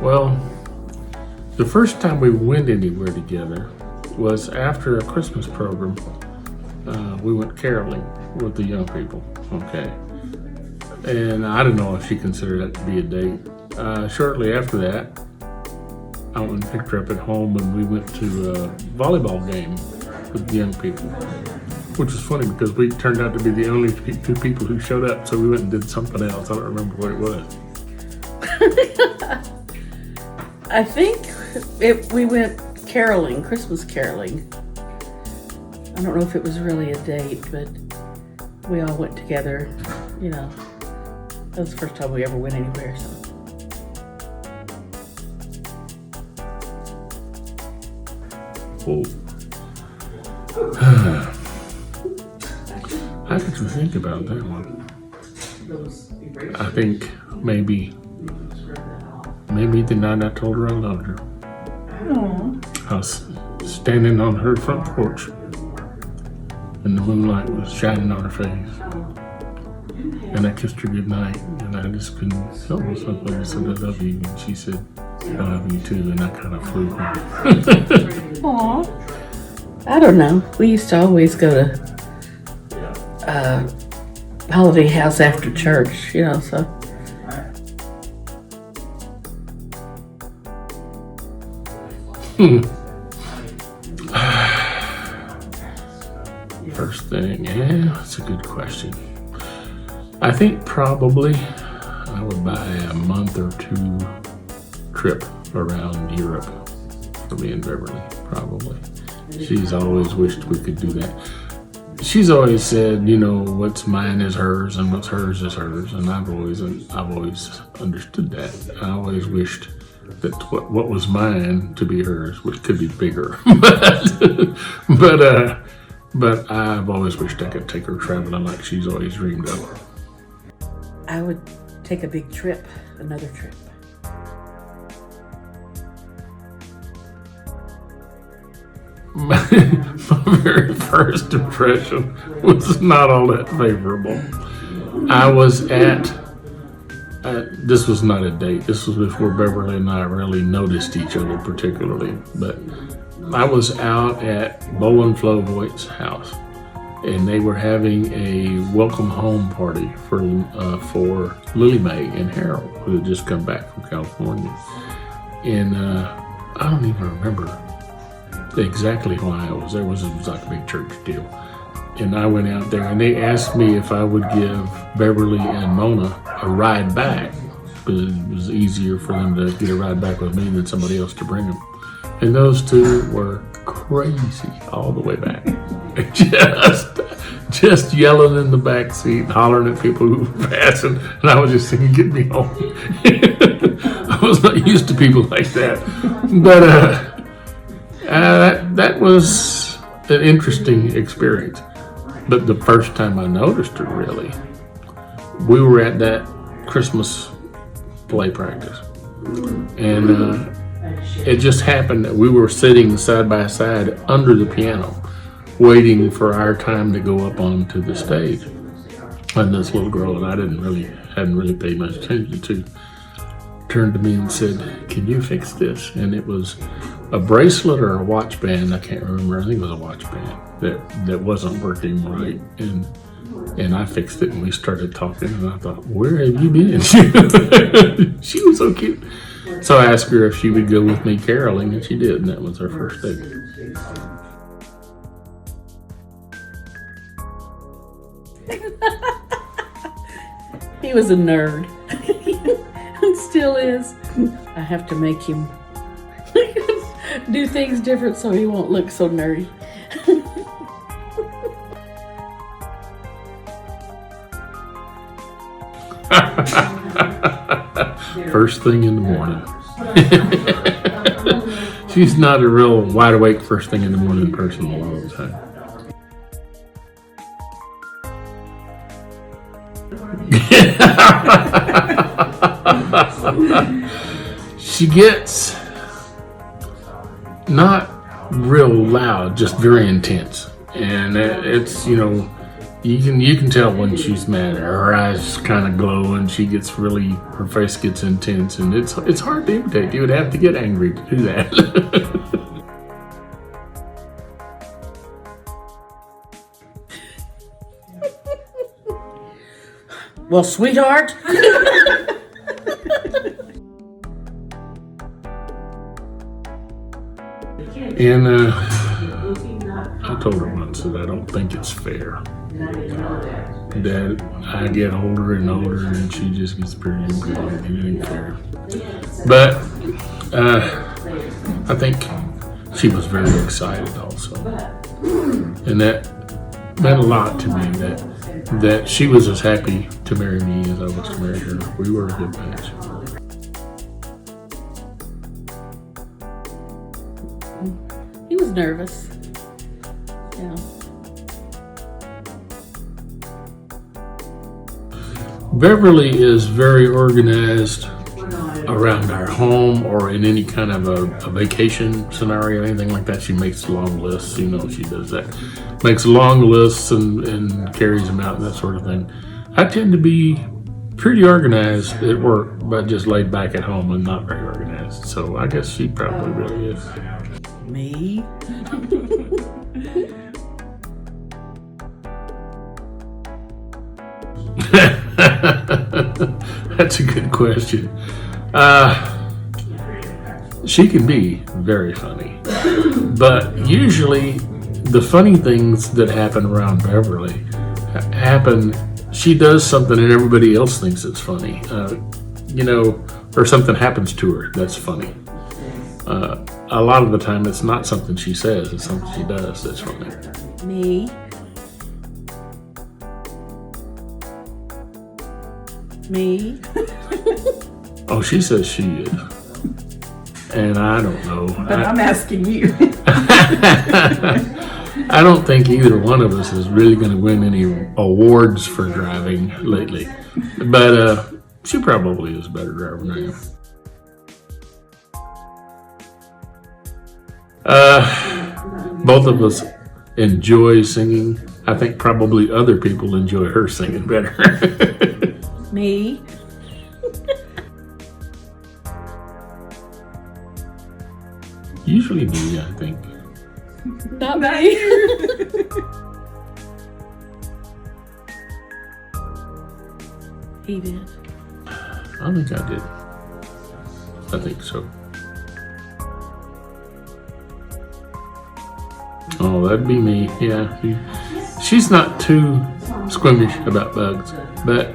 Well, the first time we went anywhere together was after a Christmas program. We went caroling with the young people. Okay. And I don't know if she considered that to be a date. Shortly after that, I went and picked her up at home and we went to a volleyball game with the young people. Which was funny because we turned out to be the only two people who showed up, so we went and did something else. I don't remember what it was. I think we went caroling, Christmas caroling. I don't know if it was really a date, but we all went together, you know. That was the first time we ever went anywhere, so. Oh. How did you think about that one? I think maybe the night I told her I loved her. I was standing on her front porch and the moonlight was shining on her face. And I kissed her goodnight and I just couldn't help myself. I said, I love you. And she said, I love you too. And I kind of flew her. Aw. I don't know. We used to always go to Holiday House after church, you know, so. First thing, yeah, that's a good question. I think probably I would buy a month or two trip around Europe for me and Beverly, probably. She's always wished we could do that. She's always said, you know, what's mine is hers and what's hers is hers, and I've always understood that. I always wished that what was mine to be hers, which could be bigger, but I've always wished I could take her traveling like she's always dreamed of. I would take a big trip, another trip. My very first impression was not all that favorable. I was this was not a date. This was before Beverly and I really noticed each other particularly. But I was out at Bo and Flo Voigt's house, and they were having a welcome home party for Lily Mae and Harold, who had just come back from California. And I don't even remember exactly why I was there. It was like a big church deal. And I went out there and they asked me if I would give Beverly and Mona a ride back, because it was easier for them to get a ride back with me than somebody else to bring them. And those two were crazy all the way back. just yelling in the back seat, hollering at people who were passing, and I was just saying, get me home. I was not used to people like that. But that was an interesting experience. But the first time I noticed her, really, we were at that Christmas play practice. And it just happened that we were sitting side by side under the piano, waiting for our time to go up onto the stage. And this little girl that I hadn't really paid much attention to, turned to me and said, "Can you fix this?" And it was a bracelet or a watch band, I can't remember. I think it was a watch band that wasn't working right. And I fixed it and we started talking and I thought, where have you been? She was so cute. So I asked her if she would go with me caroling, and she did, and that was our first date. He was a nerd. And still is. I have to make him do things different so he won't look so nerdy. First thing in the morning. She's not a real wide awake first thing in the morning person a lot of the time. She gets not real loud, just very intense. And it's, You can tell when she's mad. Her eyes kind of glow, and she gets really, her face gets intense, and it's hard to imitate. You would have to get angry to do that. Well, sweetheart. And I told her once that I don't think it's fair that I get older and older and she just gets pretty and pretty. It ain't fair. But I think she was very excited also, and that meant a lot to me that she was as happy to marry me as I was to marry her. We were a good match. He was nervous. Yeah. Beverly is very organized around our home or in any kind of a vacation scenario, anything like that. She makes long lists. You know, she does that. Makes long lists and carries them out and that sort of thing. I tend to be pretty organized at work, but just laid back at home and not very organized. So I guess she probably really is. Me? That's a good question. She can be very funny, but usually the funny things that happen around Beverly happen. She does something and everybody else thinks it's funny, or something happens to her that's funny. A lot of the time, it's not something she says; it's something she does that's funny. Me? Me? Oh, she says she is. And I don't know. But I'm asking you. I don't think either one of us is really going to win any awards for driving lately. But she probably is a better driver than I am. Both of us enjoy singing. I think probably other people enjoy her singing better. Me? Usually me, I think. Not me. He did. I think I did. I think so. Oh, that'd be me. Yeah. She's not too squeamish about bugs, but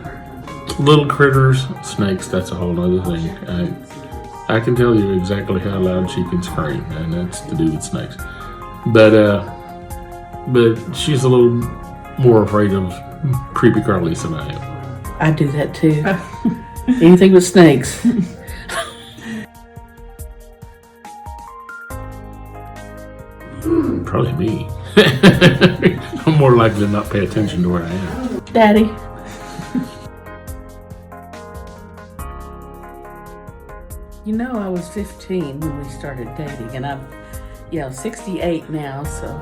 little critters, snakes, that's a whole other thing. I can tell you exactly how loud she can scream, and that's to do with snakes. But she's a little more afraid of creepy crawlies than I am. I do that too. Anything with snakes. Probably me. I'm more likely to not pay attention to where I am. Daddy. You know, I was 15 when we started dating, and I'm, 68 now, so